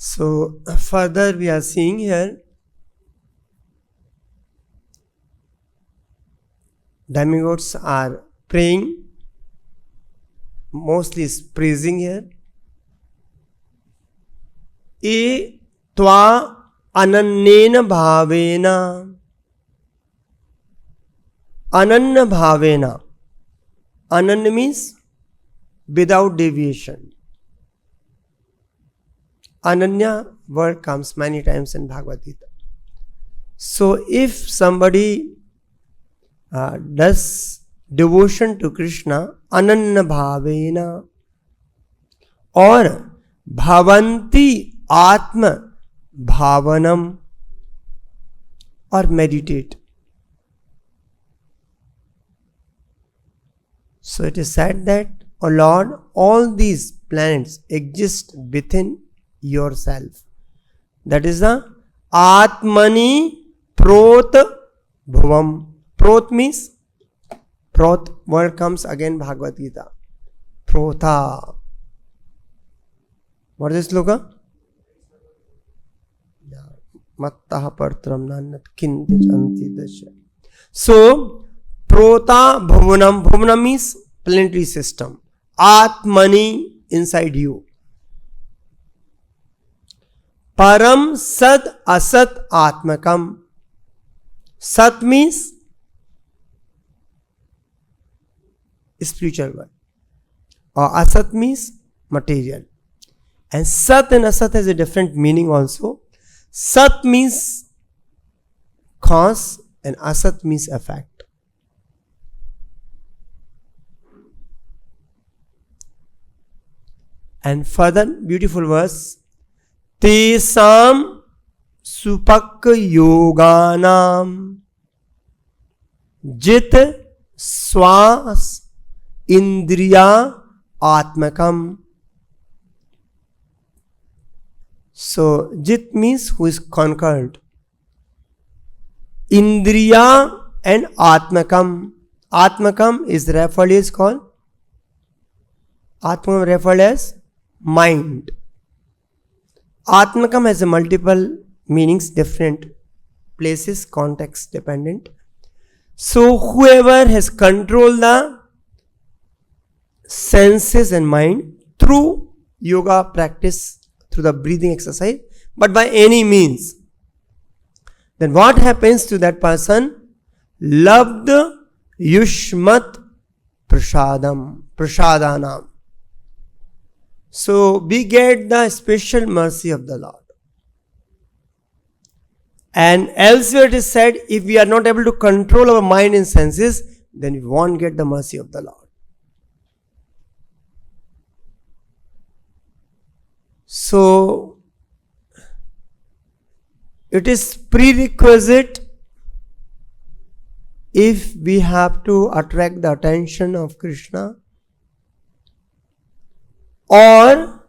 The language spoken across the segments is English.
So further we are seeing here, demigods are praying, mostly is praising here. E tva ananyena bhavena. Ananya bhavena. Ananya means without deviation. Ananya word comes many times in Bhagavad Gita. So if somebody does devotion to Krishna, ananya bhavena, or bhavanti atma bhavanam, or meditate. So it is said that, O Lord, all these planets exist within yourself. That is the Atmani Prot Bhuvam. Prot means, Prot word comes again Bhagavad Gita. Protha. What is this sloka? Mattaha partram nanat kinti chanti dasya. So, Prota Bhuvanam. Bhuvanam means planetary system. Atmani, inside you. Param Sat Asat Atmakam. Sat means spiritual world, or Asat means material. And Sat and Asat has a different meaning also. Sat means cause and Asat means effect. And further beautiful verse, Tesam Supak Yoganam Jit Swas Indriya Atmakam. So Jit means who is conquered. Indriya and Atmakam. Atmakam is referred as called, Atmakam referred as mind. Atmakam has a multiple meanings, different places, context dependent. So whoever has controlled the senses and mind through yoga practice, through the breathing exercise, but by any means, then what happens to that person? Labd Yushmat Prasadanam. So we get the special mercy of the Lord. And elsewhere it is said, if we are not able to control our mind and senses, then we won't get the mercy of the Lord. So it is prerequisite, if we have to attract the attention of Krishna, or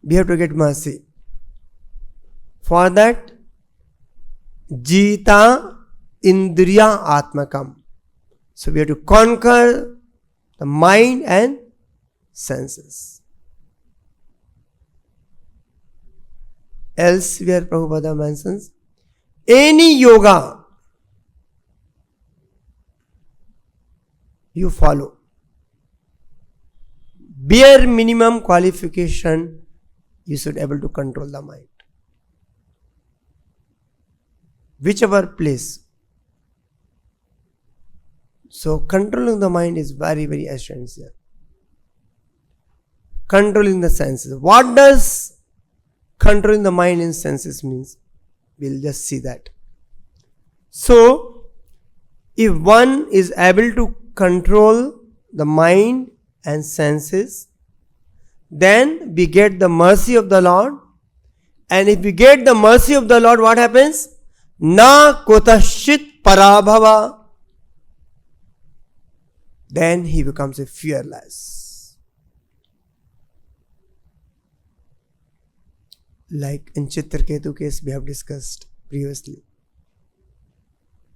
we have to get mercy. For that, Jita Indriya Atmakam. So we have to conquer the mind and senses. Elsewhere Prabhupada mentions, any yoga you follow, bare minimum qualification, you should be able to control the mind. Whichever place. So controlling the mind is very, very essential. Controlling the senses. What does controlling the mind and senses means? We'll just see that. So, if one is able to control the mind and senses, then we get the mercy of the Lord. And if we get the mercy of the Lord, what happens? Na kotashit parabhava. Then he becomes a fearless. Like in Chitraketu case we have discussed previously.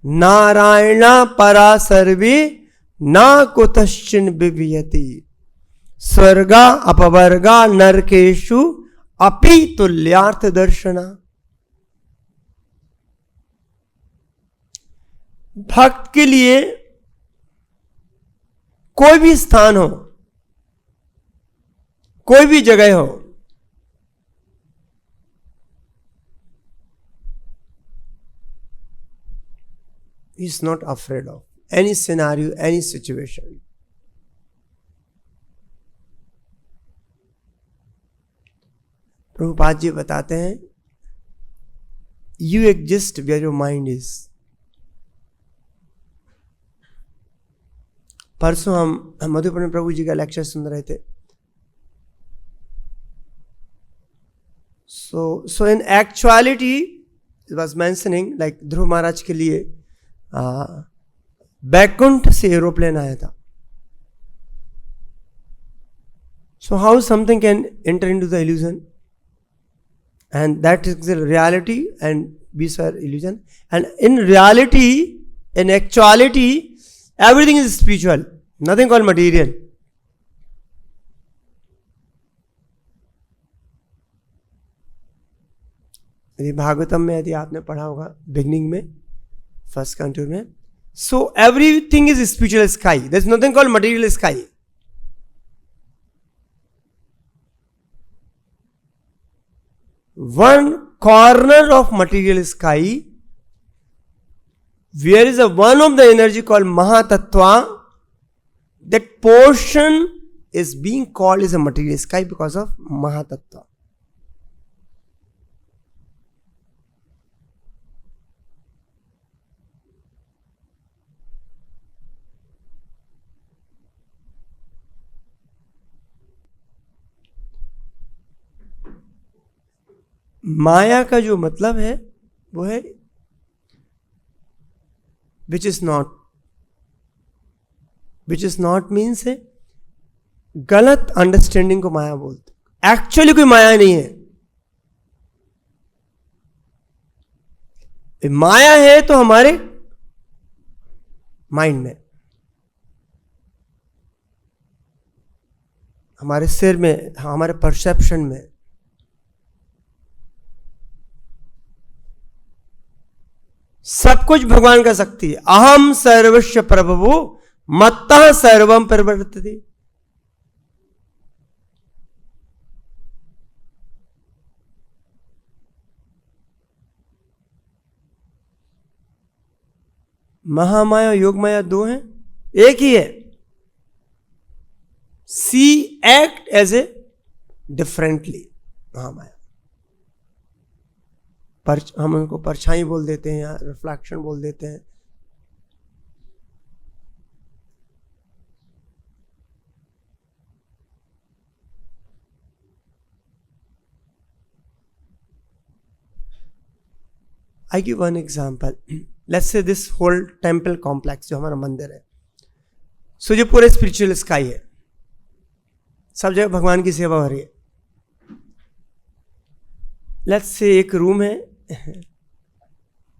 Narayana para sarve na kotashchin biviyati. Swarga apavarga narkeshu अपि तुल्यार्थ दर्शना। भक्त के लिए कोई भी स्थान हो, कोई भी जगह हो, he is not afraid of any scenario, any situation. Prabhupada ji बताते हैं, you exist where your mind is. परसों हम मधुपुर प्रभु जी का लेक्चर सुन रहे थे. So in actuality, it was mentioning like ध्रुव महाराज के लिए बैकुंठ से एरोप्लेन आया था. So how something can enter into the illusion, and that is the reality, and these are illusion. And in reality, in actuality, everything is spiritual, nothing called material. यदि भागवतम में यदि आपने पढ़ा होगा बिगनिंग में, फर्स्ट कंट्रोल में, so everything is spiritual sky, there is nothing called material sky. One corner of material sky, where is a one of the energy called mahatattva, that portion is being called is a material sky because of mahatattva. माया का जो मतलब है वो है which is not means है गलत understanding को माया बोलते. एक्चुअली कोई माया नहीं है. माया है तो हमारे माइंड में, हमारे सिर में, हमारे परसेप्शन में. सब कुछ भगवान का शक्ति है. अहम सर्वस्व प्रभु मत्तः सर्वम प्रवर्तते. महामाया योग माया दो हैं, एक ही है. See act as a differently. Mahamaya हम उनको परछाई बोल देते हैं या रिफ्लेक्शन बोल देते हैं. I give one example. Let's say this whole temple complex जो हमारा मंदिर है, सो जो पूरे स्पिरिचुअल स्काई है, सब जगह भगवान की सेवा हो रही है. लेट्स से एक रूम है,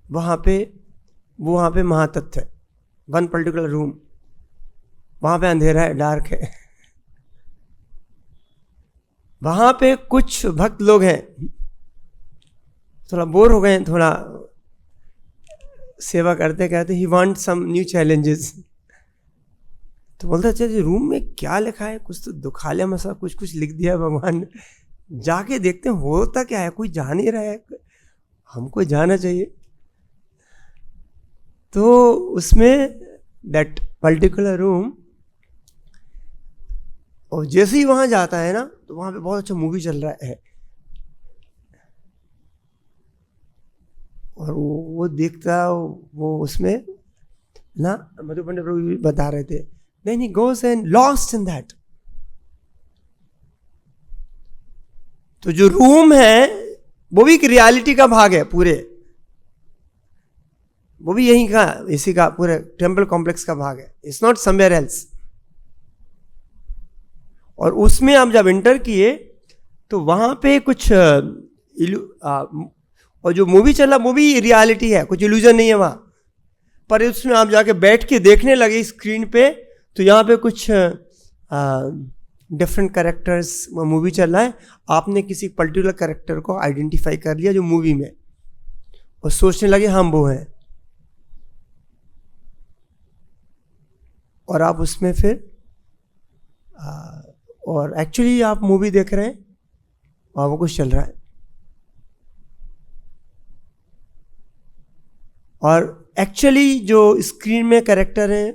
वहाँ पे महातत्व है. वन पर्टिकुलर रूम, वहाँ पे अंधेरा है, डार्क है. वहाँ पे कुछ भक्त लोग हैं, थोड़ा बोर हो गए हैं, थोड़ा सेवा करते करते. He want some new challenges. तो बोलता अच्छा जी रूम में क्या लिखा है, कुछ तो दुखालय मसा कुछ लिख दिया भगवान ने, जाके देखते हैं होता क्या है. कोई जा नहीं रहा है, हमको जाना चाहिए. तो उसमें दैट पर्टिकुलर रूम, और जैसे ही वहां जाता है ना, तो वहां पे बहुत अच्छा मूवी चल रहा है, और वो देखता, वो उसमें ना मधु पंडित प्रभु भी बता रहे थे, then he goes and lost in that. तो जो रूम है वो भी एक रियलिटी का भाग है पूरे, वो भी यहीं का, इसी का पूरे टेम्पल कॉम्प्लेक्स का भाग है. It's not somewhere else. और उसमें आप जब एंटर किए तो वहां पे कुछ और जो मूवी चला वो भी रियलिटी है, कुछ इल्यूजन नहीं है वहां पर. उसमें आप जाके बैठ के देखने लगे स्क्रीन पे, तो यहाँ पे कुछ डिफरेंट कैरेक्टर्स मूवी चल रहा है, आपने किसी पर्टिकुलर कैरेक्टर को आइडेंटिफाई कर लिया जो मूवी में, और सोचने लगे हम वो हैं, और आप उसमें फिर और एक्चुअली आप मूवी देख रहे हैं और वो कुछ चल रहा है, और एक्चुअली जो स्क्रीन में कैरेक्टर हैं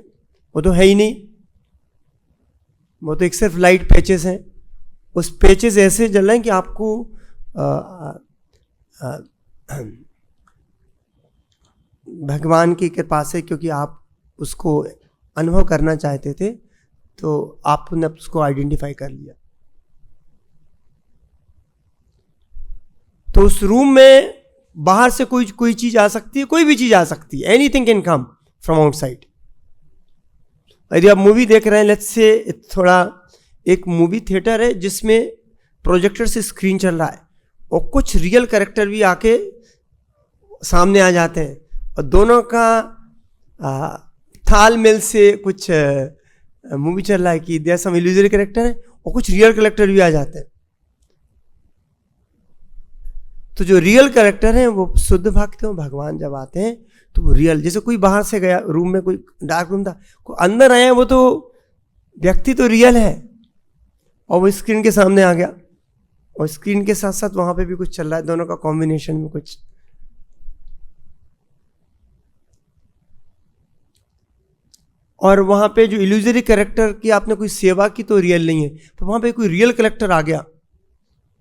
वो तो है ही नहीं, वो तो एक सिर्फ लाइट पैचेस हैं। उस पैचेस ऐसे जल रहे हैं कि आपको भगवान की कृपा से, क्योंकि आप उसको अनुभव करना चाहते थे, तो आपने उसको आइडेंटिफाई कर लिया। तो उस रूम में बाहर से कोई चीज आ सकती है, कोई भी चीज आ सकती है, anything can come from outside. यदि आप मूवी देख रहे हैं, लेट्स से थोड़ा एक मूवी थिएटर है जिसमें प्रोजेक्टर से स्क्रीन चल रहा है, और कुछ रियल कैरेक्टर भी आके सामने आ जाते हैं, और दोनों का तालमेल से कुछ मूवी चल रहा है कि देयर सम इल्यूजरी कैरेक्टर है और कुछ रियल कैरेक्टर भी आ जाते हैं। तो जो रियल कैरेक्टर हैं वो शुद्ध भक्त हैं, भगवान जब आते हैं तो वो रियल, जैसे कोई बाहर से गया रूम में, कोई डार्क रूम था, कोई अंदर आया, वो तो व्यक्ति तो रियल है, और वो स्क्रीन के सामने आ गया, और स्क्रीन के साथ साथ वहां पे भी कुछ चल रहा है, दोनों का कॉम्बिनेशन में कुछ। और वहां पे जो इल्यूजरी कैरेक्टर की आपने कोई सेवा की तो रियल नहीं है, तो वहां पे कोई रियल कैरेक्टर आ गया,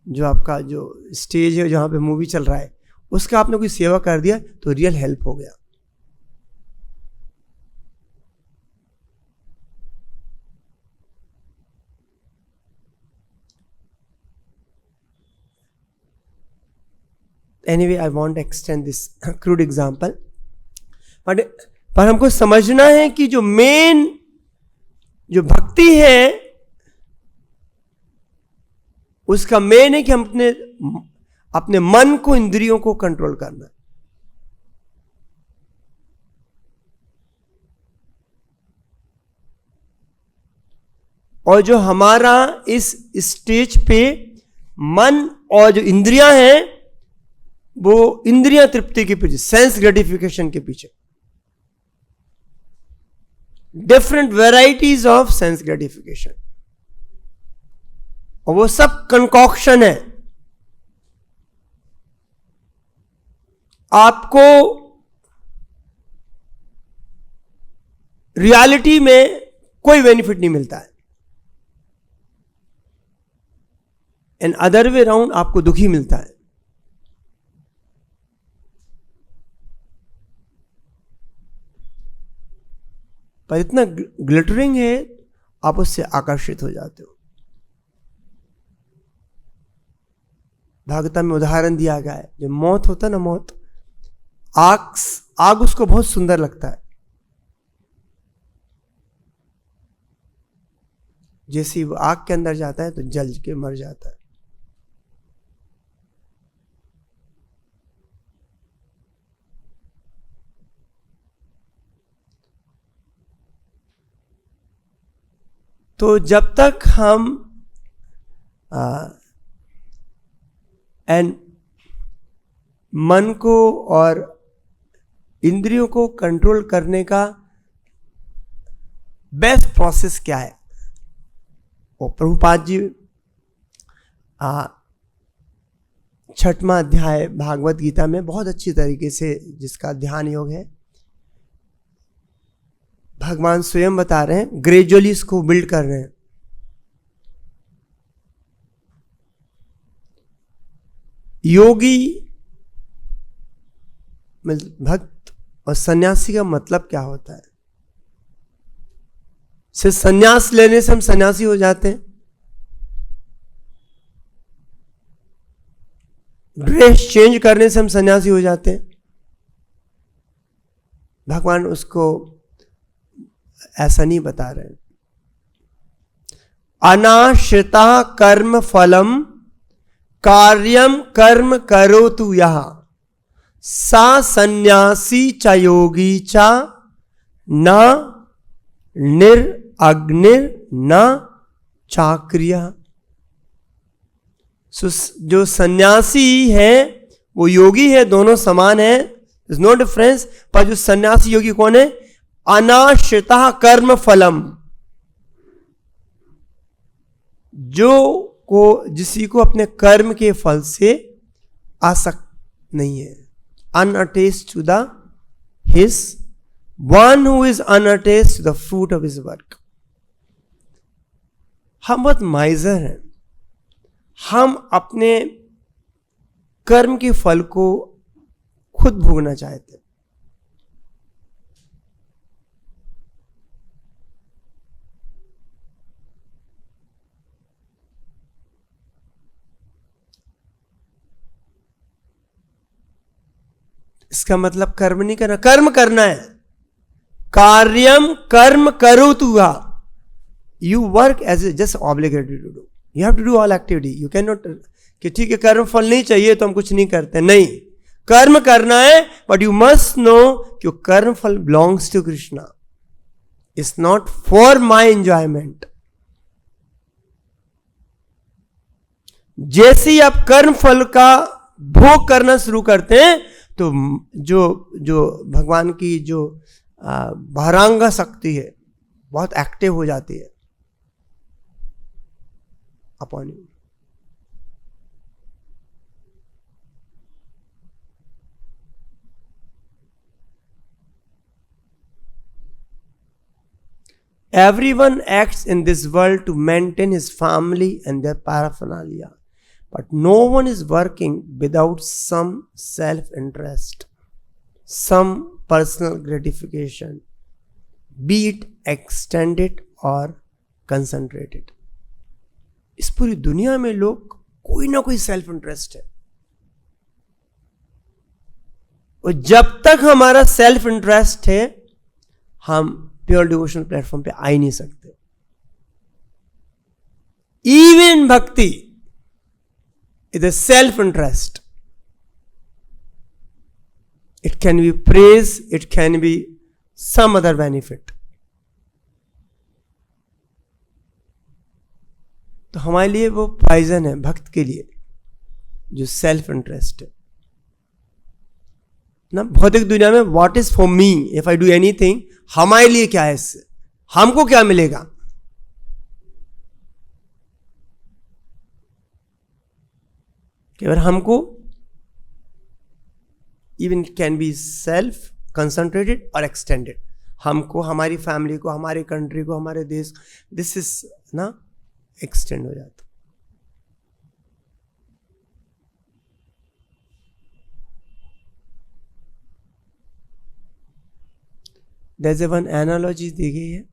जो आपका जो स्टेज है जहां पे मूवी चल रहा है उसका आपने कोई सेवा कर दिया तो रियल हेल्प हो गया। Anyway, I want to extend this crude example, पर हमको समझना है कि जो मेन जो भक्ति है उसका मेन है कि हम अपने मन को, इंद्रियों को कंट्रोल करना। और जो हमारा इस स्टेज पे मन और जो इंद्रियां हैं वो इंद्रियां तृप्ति के पीछे, सेंस ग्रेटिफिकेशन के पीछे, different varieties of sense gratification, और वो सब कंकॉक्शन है। आपको रियलिटी में कोई बेनिफिट नहीं मिलता है, एंड अदर वे राउंड आपको दुखी मिलता है। पर इतना ग्लिटरिंग है, आप उससे आकर्षित हो जाते हो। भागवत में उदाहरण दिया गया है, जब मौत होता है ना, मौत, आग उसको बहुत सुंदर लगता है, जैसे ही वो आग के अंदर जाता है तो जल के मर जाता है। तो जब तक हम मन को और इंद्रियों को कंट्रोल करने का बेस्ट प्रोसेस क्या है, वो प्रभुपाद जी 6वां अध्याय भागवत गीता में बहुत अच्छी तरीके से, जिसका ध्यान योग है, भगवान स्वयं बता रहे हैं, ग्रेजुअली इसको बिल्ड कर रहे हैं। योगी भक्त और सन्यासी का मतलब क्या होता है? सिर्फ सन्यास लेने से हम सन्यासी हो जाते हैं? ड्रेस चेंज करने से हम सन्यासी हो जाते हैं? भगवान उसको ऐसा नहीं बता रहे। अनाश्रिता कर्म फलम कार्यम कर्म करोतु यः सा सन्यासी च योगी च न निरअग्निर न चाक्रिया। जो सन्यासी है वो योगी है, दोनों समान है, इज नो डिफरेंस। पर जो सन्यासी योगी कौन है? अनाश्रिता कर्म फलम, जिसी को अपने कर्म के फल से आसक्त नहीं है। Unattached to the his, one who is unattached to the fruit of his work. हम बहुत माइजर हैं, हम अपने कर्म के फल को खुद भोगना चाहते हैं। इसका मतलब कर्म नहीं करना, कर्म करना है। कार्यम कर्म करोतुहा, you work as a just obligated to do, you have to do all activity. You can not कि ठीक है कर्म फल नहीं चाहिए तो हम कुछ नहीं करते, नहीं, कर्म करना है। बट यू मस्ट नो कि कर्म फल belongs to Krishna, it's not for my enjoyment. जैसे ही आप कर्म फल का भोग करना शुरू करते हैं तो जो भगवान की जो बहरांगा शक्ति है बहुत एक्टिव हो जाती है upon you. Everyone acts in this world to maintain his family and their paraphernalia, but no one is working without some self-interest, some personal gratification, be it extended or concentrated. इस पूरी दुनिया में लोग कोई ना कोई सेल्फ इंटरेस्ट है, और जब तक हमारा सेल्फ इंटरेस्ट है हम प्योर डिवोशनल प्लेटफॉर्म पे आ ही नहीं सकते। Even bhakti is a self interest. It can be praise, it can be some other benefit. तो हमारे लिए वो पॉइजन है भक्त के लिए, जो सेल्फ इंटरेस्ट है ना। भौतिक दुनिया में what is for me if I do anything, हमारे लिए क्या है, इससे हमको क्या मिलेगा। केवल हमको, even can be self concentrated और एक्सटेंडेड, हमको, हमारी फैमिली को, हमारी कंट्री को, हमारे देश, दिस इज ना एक्सटेंड हो जाता। जैसे वन एनालॉजी दी गई है,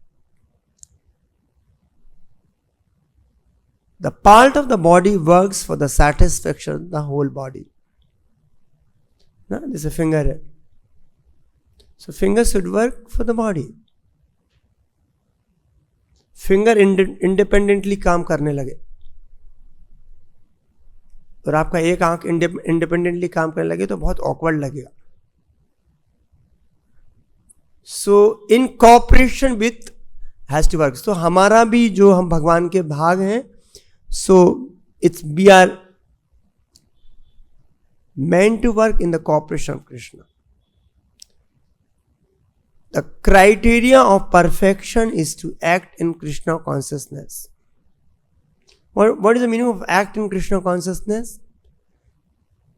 the part of the body works for the satisfaction of the whole body ना। जैसे फिंगर है, so finger should work for the body. Finger independently काम करने लगे और आपका एक आंख इंडिपेंडेंटली काम करने लगे तो बहुत ऑकवर्ड लगेगा। So in cooperation with has to work. तो हमारा भी जो हम भगवान के भाग हैं, so it's we are meant to work in the cooperation of Krishna. The criteria of perfection is to act in Krishna consciousness. What is the meaning of act in Krishna consciousness?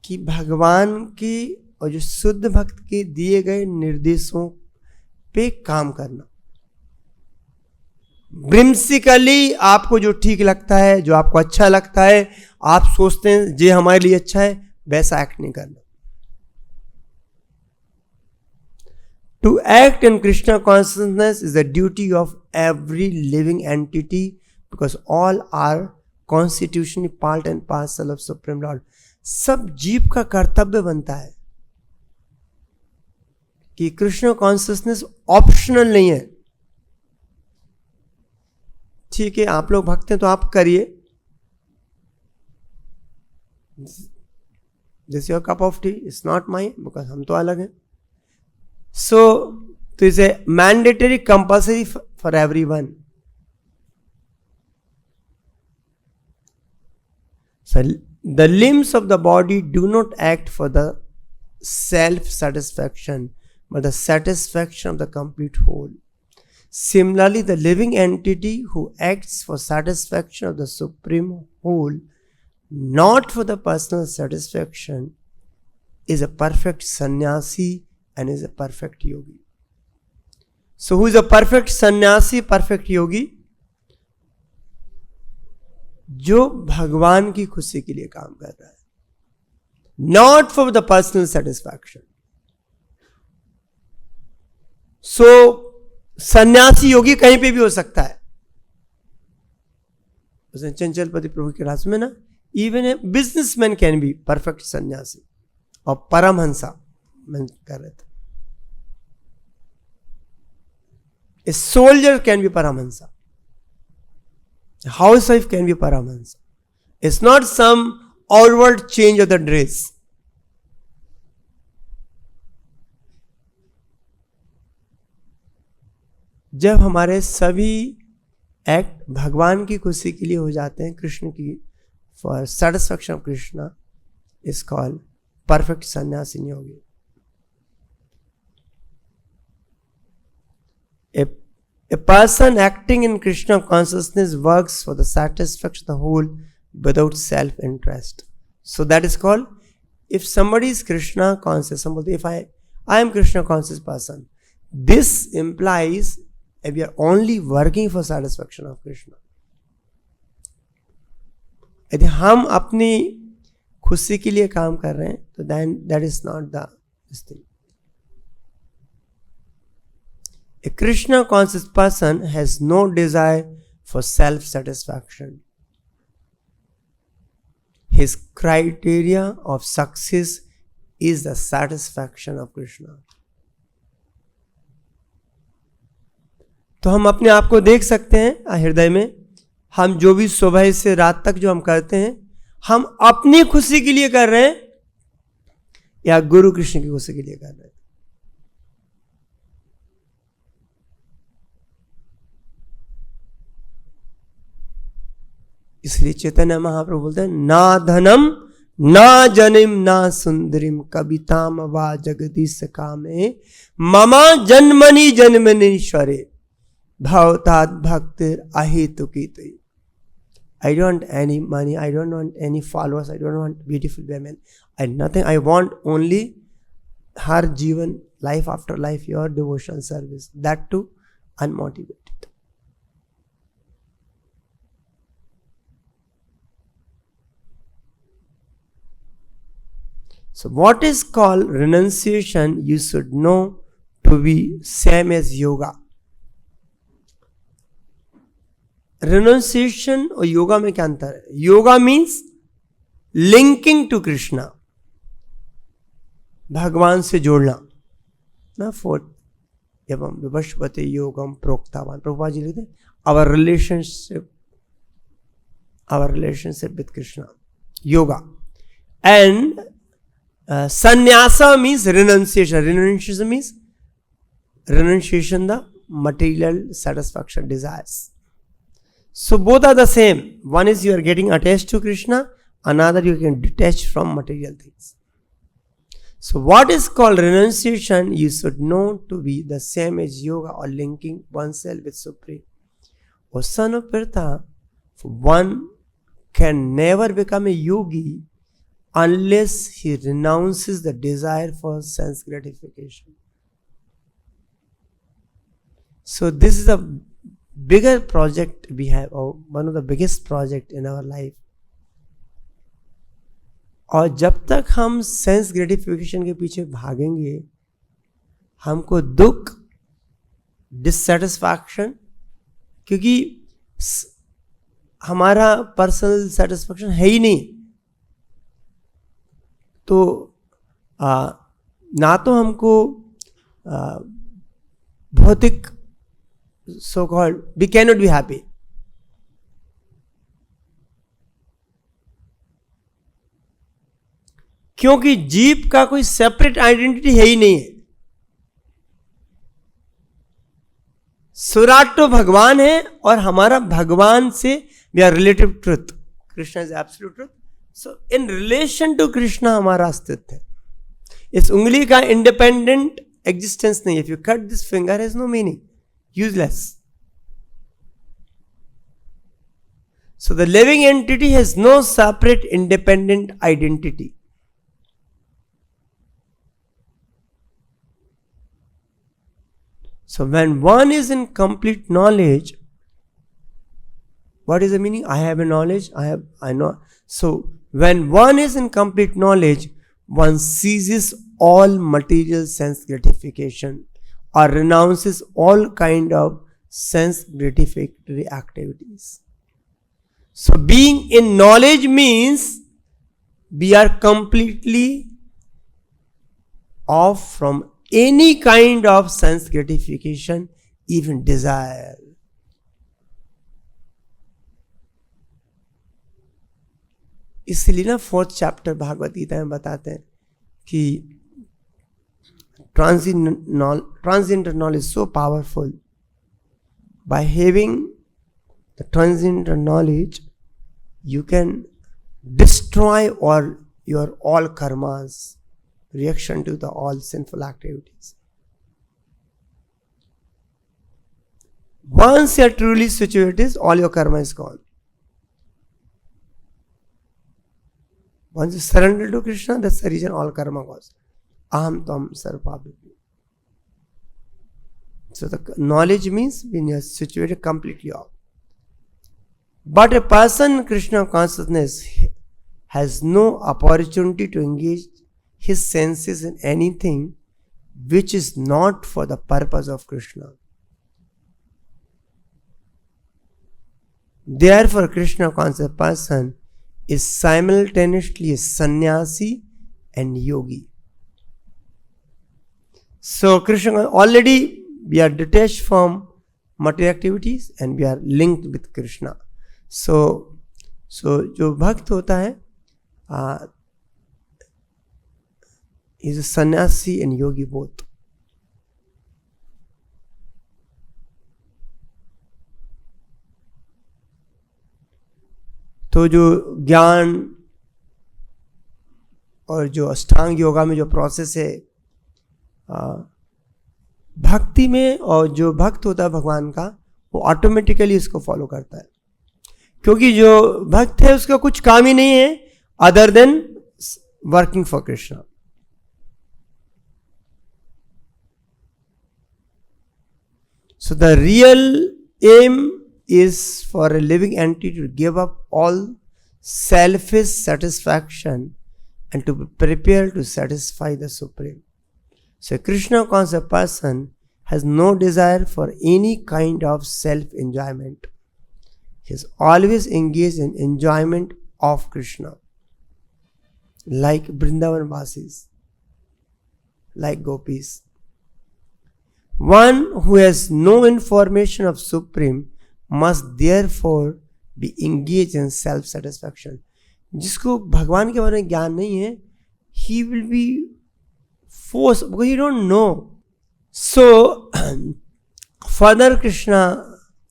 कि भगवान की और जो शुद्ध भक्त के दिए गए निर्देशों पे काम करना। ब्रिम्सिकली आपको जो ठीक लगता है, जो आपको अच्छा लगता है, आप सोचते हैं ये हमारे लिए अच्छा है, वैसा एक्ट नहीं करना। To act in Krishna consciousness is the duty of every living entity because all are constitutionally part and parcel of Supreme Lord. सब जीव का कर्तव्य बनता है कि कृष्ण कॉन्शियसनेस ऑप्शनल नहीं है। ठीक है, आप लोग भक्त हैं तो आप करिए, this your cup of T, it's not my, because हम तो अलग हैं। सो तो is a mandatory compulsory for everyone. So the limbs of the body do not act for the self-satisfaction, but the satisfaction of the complete whole. Similarly, the living entity who acts for satisfaction of the supreme whole, not for the personal satisfaction, is a perfect sannyasi and is a perfect yogi. So who is a perfect sannyasi, perfect yogi? जो भगवान की खुशी के लिए काम कर रहा है, not for the personal satisfaction. So सन्यासी योगी कहीं पे भी हो सकता है. उसने चंचलपति प्रभु के रास में ना, even a businessman can be perfect सन्यासी. और परमहंसा मैं कर रहे थे, a soldier can be Paramahansa. Housewife can be Paramahansa. It's not some outward change of the dress. जब हमारे सभी एक्ट भगवान की खुशी के लिए हो जाते हैं, कृष्ण की, for satisfaction of Krishna, is called perfect sannyasi yogi. A person acting in Krishna consciousness works for the satisfaction of the whole without self-interest. So that is called, if somebody is Krishna conscious, somebody, if I am Krishna conscious person, this implies if we are only working for satisfaction of Krishna. यदि हम अपनी खुशी के लिए काम कर रहे हैं, तो then that is not this thing. A Krishna conscious person has no desire for self-satisfaction. His criteria of success is the satisfaction of Krishna. तो हम अपने आप को देख सकते हैं हृदय में, हम जो भी सुबह से रात तक जो हम करते हैं, हम अपनी खुशी के लिए कर रहे हैं या गुरु कृष्ण की खुशी के लिए कर रहे हैं. इसलिए चैतन्य महाप्रभु बोलते हैं, ना धनम ना जनिम ना सुंदरिम कविताम वा जगदीश कामे ममा जन्मनि जन्मनीश्वरे भवतात् भक्तिर अहेतुकीति. I don't want any money, I don't want any followers, I don't want beautiful women, nothing. I want only हर जीवन, life after life, your devotional service, that too unmotivated. So what is called renunciation, you should know to be same as yoga. Renunciation और योगा में क्या अंतर है? Yoga means linking to Krishna, भगवान से जोड़ना ना. फोर्थ एवं विवशवते योगम प्रोक्तावान, प्रभुपाद जी लिखते हैं, our relationship with Krishna, yoga. And sannyasa means renunciation. Renunciation means renunciation the material satisfaction desires. So both are the same. One is you are getting attached to Krishna, another you can detach from material things. So what is called renunciation, you should know to be the same as yoga or linking oneself with Supreme. O son of Pirtha, one can never become a yogi unless he renounces the desire for sense gratification. So this is a bigger project we have, or one of the biggest project in our life. और जब तक हम sense gratification के पीछे भागेंगे, हमको दुख, dissatisfaction, क्योंकि हमारा पर्सनल सेटिस्फैक्शन है ही नहीं, तो ना तो हमको भौतिक so called we cannot be happy. क्योंकि जीव का कोई सेपरेट आइडेंटिटी है ही नहीं है. सुराट तो भगवान है और हमारा भगवान से we are relative truth. Krishna is absolute truth, so in relation to Krishna हमारा अस्तित्व है. इस उंगली का इंडिपेंडेंट एग्जिस्टेंस नहीं. If you cut this finger has no meaning, useless. So the living entity has no separate independent identity. So when one is in complete knowledge, what is the meaning? I have a knowledge, I know. So when one is in complete knowledge, one ceases all material sense gratification or renounces all kind of sense gratificatory activities. So being in knowledge means we are completely off from any kind of sense gratification, even desire. इसलिए ना 4th chapter Bhagavat Gita में बताते हैं कि transcendental knowledge is so powerful. By having the transcendental knowledge, you can destroy all karmas, reaction to the all sinful activities. Once you are truly situated, all your karma is gone. Once you surrender to Krishna, that's the reason all karma goes. Aham tam sarvabhumi. So the knowledge means when you are situated completely off. But a person in Krishna consciousness has no opportunity to engage his senses in anything which is not for the purpose of Krishna. Therefore, Krishna conscious person is simultaneously a sannyasi and yogi. So Krishna, already we are detached from material activities and we are linked with Krishna. So जो भक्त होता है is a sannyasi and yogi both. तो जो ज्ञान और जो अष्टांग योगा में जो प्रोसेस है भक्ति में, और जो भक्त होता है भगवान का वो ऑटोमेटिकली इसको फॉलो करता है, क्योंकि जो भक्त है उसका कुछ काम ही नहीं है other than working for Krishna. So the real aim is for a living entity to give up all selfish satisfaction and to be prepared to satisfy the Supreme. So a Krishna conscious person has no desire for any kind of self-enjoyment. He is always engaged in enjoyment of Krishna, like Vrindavan Vasis, like gopis. One who has no information of Supreme must therefore be engaged in self-satisfaction. जिसको भगवान के बारे में ज्ञान नहीं है, he will be forced because he don't know. So further Krishna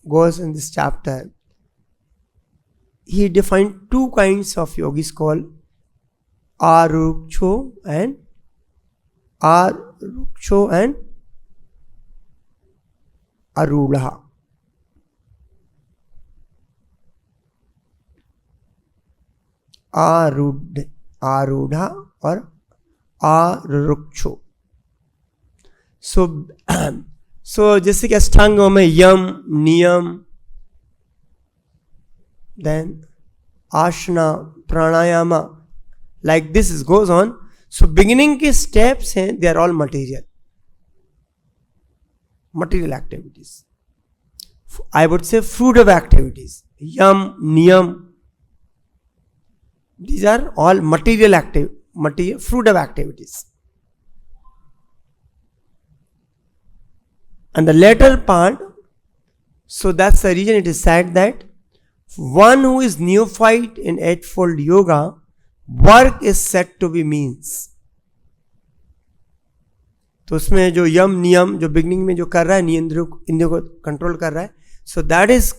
goes in this chapter. He defined two kinds of yogis called Aruksho and Arudha. Arudha or Aruksho. So जैसे कि अष्टांगों में यम, नियम, then asana, pranayama, like this is goes on. So beginning के steps हैं, they are all material activities. I would say fruit of activities. Yam, niyam, these are all material fruit of activities. And the later part, so that's the reason it is said that one who is neophyte in eightfold yoga, work is said to be means. तो उसमें जो यम नियम जो beginning में जो कर रहा है, इंद्रियों को कंट्रोल कर रहा है, सो दैट इज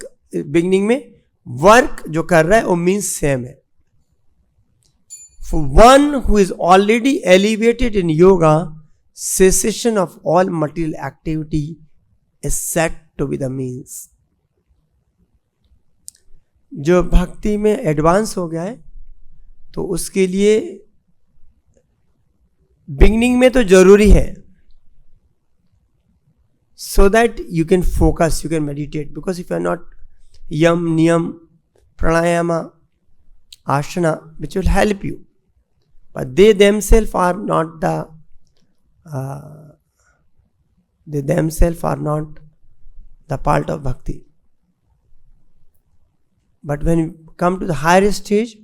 बिगनिंग में वर्क जो कर रहा है वो मीन्स सेम है. For one who is already elevated in yoga, cessation of all material activity is said to be the means. जो भक्ति में एडवांस हो गया है तो उसके लिए बिगनिंग में तो जरूरी है, so that you can focus, you can meditate. Because if you are not yam, niyam, pranayama, asana, which will help you, but they themselves are not the part of bhakti. But when you come to the higher stage,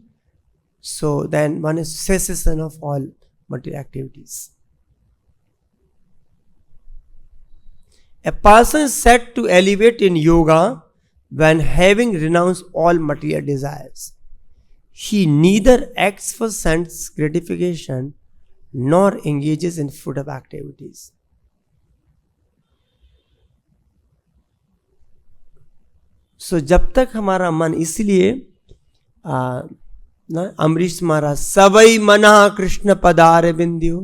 so then one is cessation of all material activities. A person is said to elevate in yoga when having renounced all material desires. He neither acts for sense gratification nor engages in fruitive activities. So जब तक हमारा मन, इसलिए अमरीश महाराज सवई मना कृष्ण पदार बिंदियो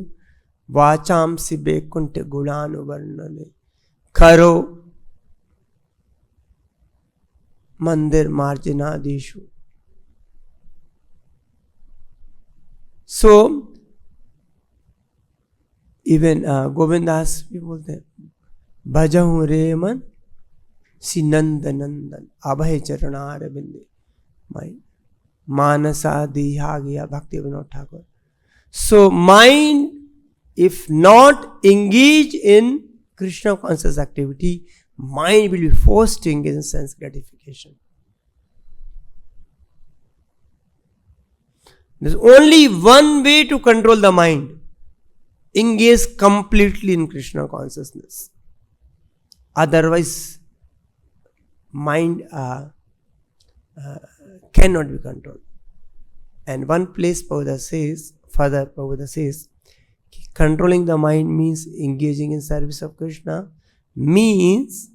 वाचाम सि बैकुंठ गुणानुवर्णने खरो मंदिर मार्जनादीशु. So even गोविंदास भी बोलते हैं भजहूँ रे मन सी नंद नंदन अभय चरणार बिंदे माई मानसा दिहा गया भक्ति Vinod Thakur. So mind, if not engage in Krishna conscious activity, mind will be forced to engage in sense gratification. There's only one way to control the mind: engage completely in Krishna consciousness. Otherwise, mind cannot be controlled. And one place Prabhupada says, controlling the mind means engaging in service of Krishna, means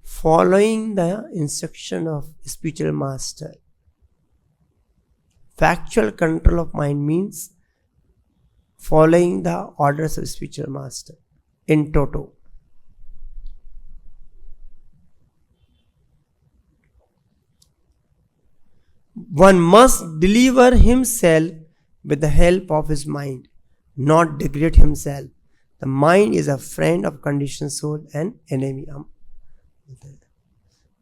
following the instruction of spiritual master. Factual control of mind means following the orders of spiritual master in toto. One must deliver himself with the help of his mind, not degrade himself. The mind is a friend of conditioned soul and enemy.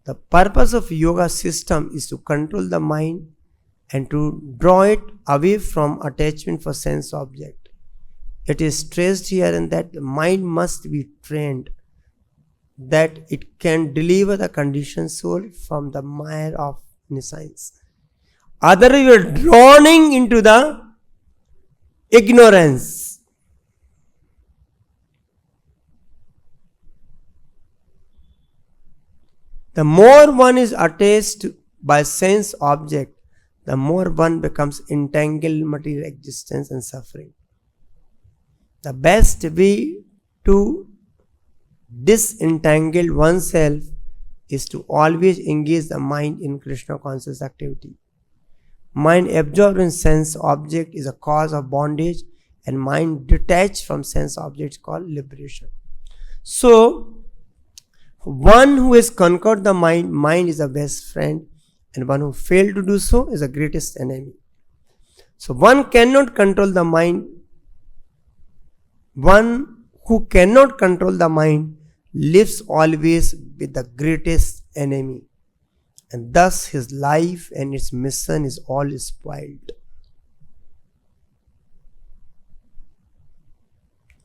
The purpose of yoga system is to control the mind and to draw it away from attachment for sense object. It is stressed here and that the mind must be trained that it can deliver the conditioned soul from the mire of nescience. Otherwise, you are drowning into the ignorance. The more one is attached by sense object, the more one becomes entangled in material existence and suffering. The best way to disentangle oneself is to always engage the mind in Krishna conscious activity. Mind absorbed in sense object is a cause of bondage, and mind detached from sense objects called liberation. So, one who has conquered the mind, mind is the best friend, and one who failed to do so is the greatest enemy. So, one cannot control the mind. One who cannot control the mind lives always with the greatest enemy, and thus his life and its mission is all spoiled.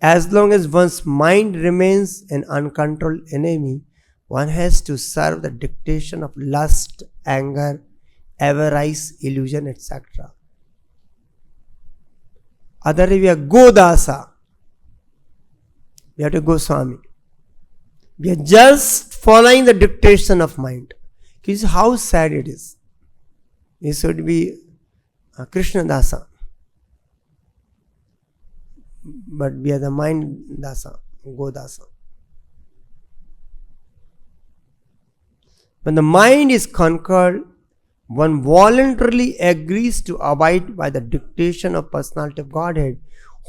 As long as one's mind remains an uncontrolled enemy, one has to serve the dictation of lust, anger, avarice, illusion, etc. Otherwise, we are Godasa. We have to go Swami. We are just following the dictation of mind. See how sad it is. We should be Krishna Dasa. But we are the mind Dasa, Godasa. When the mind is conquered, one voluntarily agrees to abide by the dictation of personality of Godhead,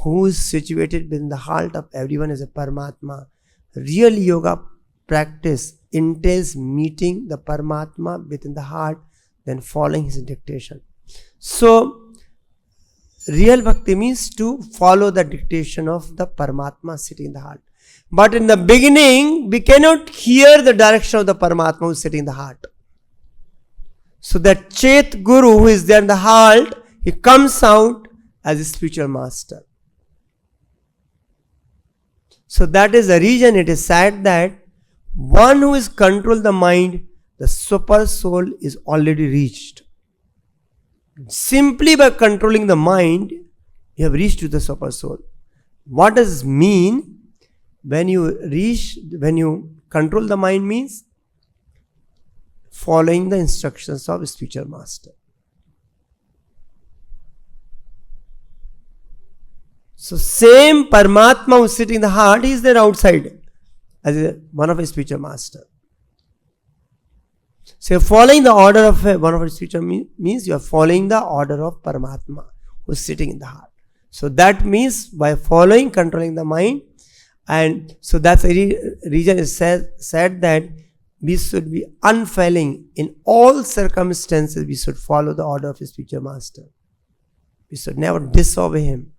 who is situated within the heart of everyone as a Paramatma. Real yoga practice entails meeting the Paramatma within the heart, then following his dictation. So, real bhakti means to follow the dictation of the Paramatma sitting in the heart. But in the beginning, we cannot hear the direction of the Paramatma who is sitting in the heart. So that Chet Guru who is there in the heart, he comes out as a spiritual master. So that is the reason it is said that one who is control the mind, the super soul is already reached. Simply by controlling the mind, you have reached to the super soul. What does it mean? When you control the mind means following the instructions of a spiritual master. So same Paramatma who is sitting in the heart, he is there outside as one of a spiritual master. So following the order of one of a spiritual means you are following the order of Paramatma who is sitting in the heart. So that means by following, controlling the mind, and so that's the reason it said that we should be unfailing in all circumstances. We should follow the order of his spiritual master. We should never disobey him.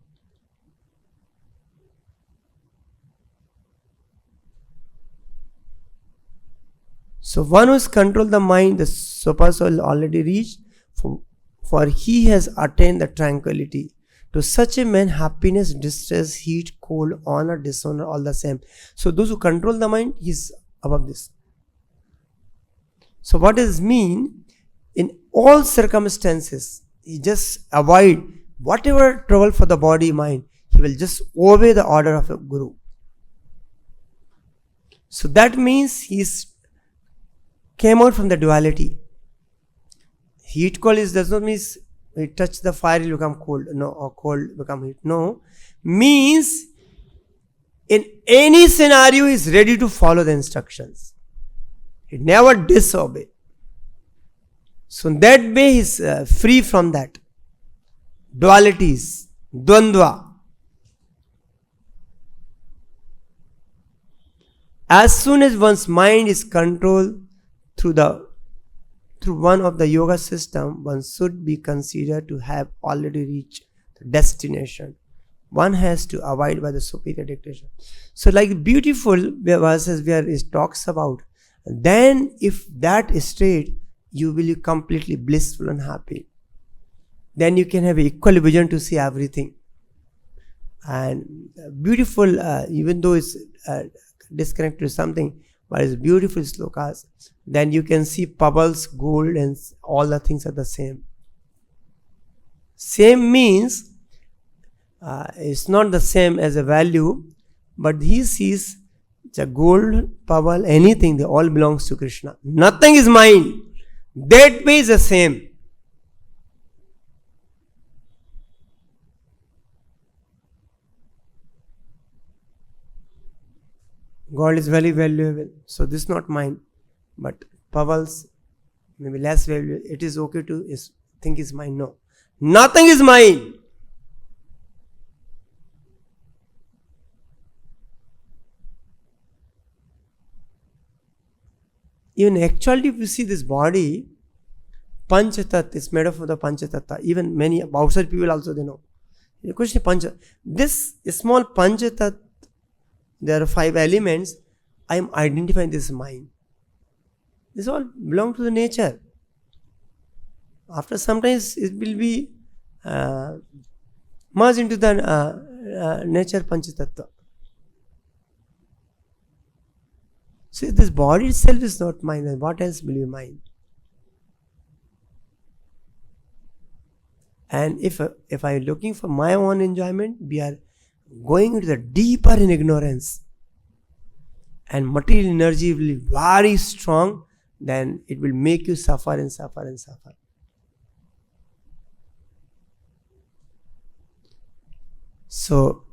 So one who has controlled the mind, the super soul already reached, for he has attained the tranquility. To such a man, happiness, distress, heat, cold, honor, dishonor, all the same. So those who control the mind, he is above this. So what does it mean? In all circumstances, he just avoid whatever trouble for the body, mind. He will just obey the order of a guru. So that means he came out from the duality. Heat, cold does not mean you touch the fire, it will become cold. No, or cold become heat. No. Means in any scenario, he is ready to follow the instructions. He never disobey. So in that way, he is free from that. Dualities, Dvandva. As soon as one's mind is controlled through one of the yoga system, one should be considered to have already reached the destination. One has to abide by the superior dictation. So like beautiful verses where it talks about, then if that is straight, you will be completely blissful and happy. Then you can have equal vision to see everything. And beautiful, even though it's disconnected to something, but it's beautiful slokas. Then you can see bubbles, gold, and all the things are the same. Same means it's not the same as a value, but he sees the gold, bubble, anything, they all belongs to Krishna. Nothing is mine. That way is the same. Gold is very valuable, so this is not mine. But bubbles, maybe less valuable. It is okay to think is mine. No, nothing is mine. Even actually, if you see this body, Panchatat is made up of the Panchatattva. Even many outside people also they know. The question is Pancha. This small Panchatat, there are 5 elements. I am identifying this as mine. This all belong to the nature. After sometimes it will be merged into the nature Panchatattva. So this body itself is not mine, then what else will be mine? And if I am looking for my own enjoyment, we are going into the deeper in ignorance. And material energy will be very strong, then it will make you suffer and suffer and suffer. So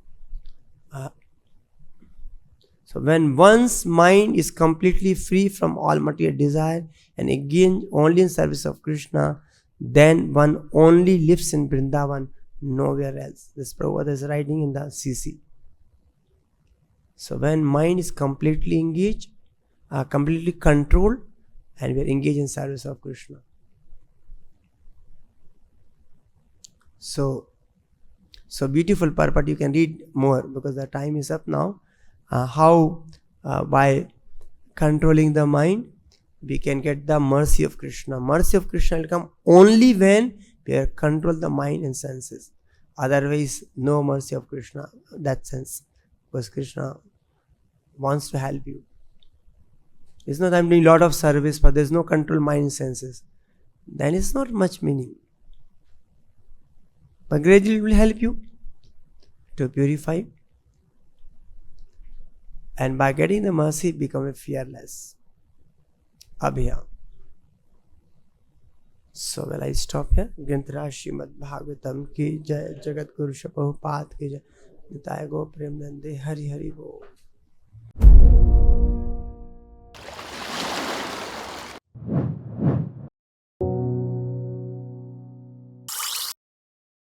So when one's mind is completely free from all material desire and again only in service of Krishna, then one only lives in Vrindavan, nowhere else. This Prabhupada is writing in the CC. So when mind is completely engaged, completely controlled, and we are engaged in service of Krishna. So beautiful purport. You can read more because the time is up now. How by controlling the mind we can get the mercy of Krishna. Mercy of Krishna will come only when we control the mind and senses. Otherwise, no mercy of Krishna in that sense, because Krishna wants to help you. It's not I'm doing a lot of service, but there's no control mind and senses. Then it's not much meaning. But gradually it will help you to purify. And by getting the mercy, become a fearless. Abhya. So will I stop here? Granthara Srimad Bhagavatam ki jai, Jagat Guru Prabhupada ki jai, Nitaya Go Prem Nande, Hari Hari Bo.